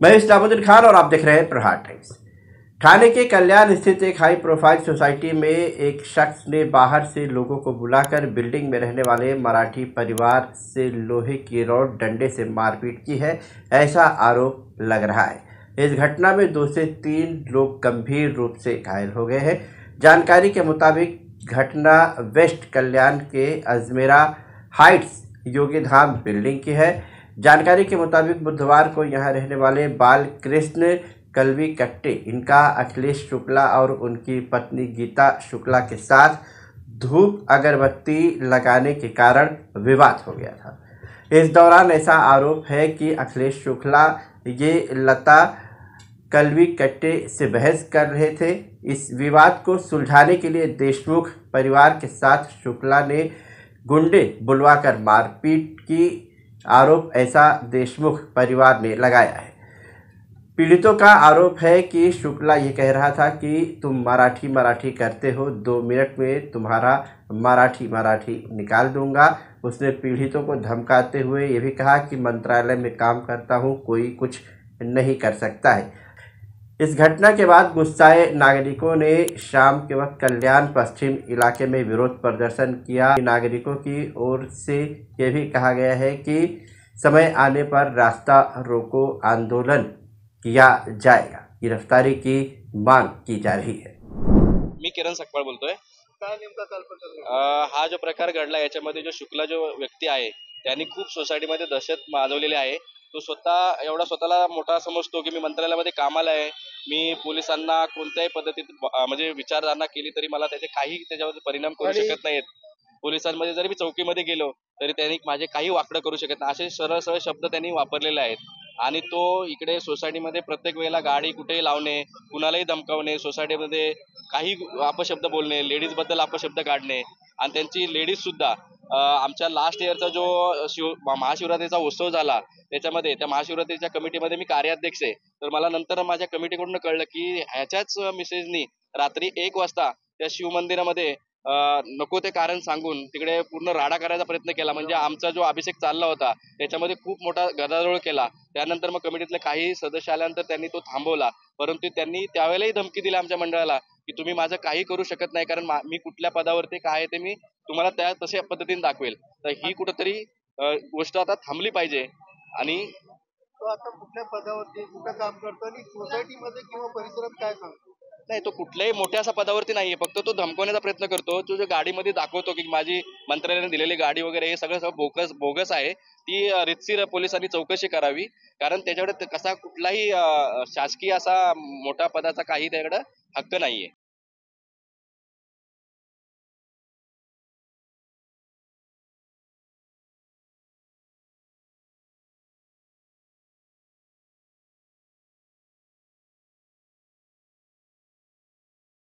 मैं इस्लामुद्दीन खान और आप देख रहे हैं प्रहार टाइम्स। ठाणे के कल्याण स्थित एक हाई प्रोफाइल सोसाइटी में एक शख्स ने बाहर से लोगों को बुलाकर बिल्डिंग में रहने वाले मराठी परिवार से लोहे की रॉड डंडे से मारपीट की है, ऐसा आरोप लग रहा है। इस घटना में 2 से 3 लोग गंभीर रूप से घायल हो गए हैं। जानकारी के मुताबिक घटना वेस्ट कल्याण के अजमेरा हाइट्स योगीधाम बिल्डिंग की है। जानकारी के मुताबिक बुधवार को यहां रहने वाले बाल कृष्ण कलवी कट्टे, इनका अखिलेश शुक्ला और उनकी पत्नी गीता शुक्ला के साथ धूप अगरबत्ती लगाने के कारण विवाद हो गया था। इस दौरान ऐसा आरोप है कि अखिलेश शुक्ला ये लता कलवी कट्टे से बहस कर रहे थे। इस विवाद को सुलझाने के लिए देशमुख परिवार के साथ शुक्ला ने गुंडे बुलवाकर मारपीट की आरोप ऐसा देशमुख परिवार ने लगाया है। पीड़ितों का आरोप है कि शुक्ला ये कह रहा था कि तुम मराठी मराठी करते हो, 2 मिनट में तुम्हारा मराठी मराठी निकाल दूंगा। उसने पीड़ितों को धमकाते हुए ये भी कहा कि मंत्रालय में काम करता हूँ, कोई कुछ नहीं कर सकता है। इस घटना के बाद गुस्साए नागरिकों ने शाम के वक्त कल्याण पश्चिम इलाके में विरोध प्रदर्शन किया। नागरिकों की ओर से यह भी कहा गया है कि समय आने पर रास्ता रोको आंदोलन किया जाएगा। गिरफ्तारी की मांग की जा रही है। मी किरण सकपाळ बोलतोय। काय नेमका काल प्रकार हा जो प्रकार घडला याच्यामध्ये जो शुक्ला जो व्यक्ती आहे त्यांनी खूप सोसायटीमध्ये दहशत माजवलेली आहे। तो एवढा स्वतःला मोठा समजतो की मी मंत्रालयामध्ये कामाला आहे, मी पोलिसांना कोणत्याही पद्धतीत म्हणजे विचारणा केली तरी मला त्याच्यावर परिणाम करू शकत नाहीत। पोलिसांमध्ये जरी मी चौकीमध्ये गेलो तरी त्यांनी माझे काही वाकडं करू शकत नाही, असे सरळ सरळ शब्द त्यांनी वापरलेले आहेत। आणि तो इकडे सोसायटीमध्ये प्रत्येक वेळेला गाडी कुठेही लावणे, कुणालाही धमकावणे, सोसायटीमध्ये काही अपशब्द बोलणे, लेडीज बद्दल अपशब्द काढणे आणि त्यांची लेडीज सुद्धा आमच्या लास्ट इयरचा जो महाशिवरात्रीचा उत्सव झाला त्याच्यामध्ये त्या महाशिवरात्रीच्या कमिटीमध्ये मी कार्याध्यक्ष आहे। तर मला नंतर माझ्या कमिटीकडून कळलं की ह्याच्याच मिसेसनी रात्री 1 वाजता त्या शिवमंदिरामध्ये नको ते कारण सांगून तिकडे पूर्ण राडा करायचा प्रयत्न केला। म्हणजे आमचा जो अभिषेक चालला होता त्याच्यामध्ये खूप मोठा गदारोळ केला। त्यानंतर मग कमिटीतले काही सदस्य आल्यानंतर त्यांनी तो थांबवला, परंतु त्यांनी त्यावेळेलाही धमकी दिली आमच्या मंडळाला की तुम्ही माझं काही करू शकत नाही, कारण मी कुठल्या पदावरती काय आहे ते मी तुम्हाला तशा पद्धतीने दाखवेल। तर ही कुठेतरी गोष्ट आता थांबली पाहिजे। आणि तो आता कुठल्या पदावरती कुठं काम करतो आणि सोसायटीमध्ये किंवा परिसरात काय सांगतो? नाही, तो कुठल्याही मोठ्या असा पदावरती नाहीये, फक्त तो धमकवण्याचा प्रयत्न करतो। तो जो गाडीमध्ये दाखवतो की माझी मंत्रालयाने दिलेली गाडी वगैरे हे सगळं बोगस आहे, ती रितसर पोलिसांनी चौकशी करावी, कारण त्याच्याकडे कसा कुठलाही शासकीय असा मोठ्या पदाचा काही त्याच्याकडे हक्क नाहीये।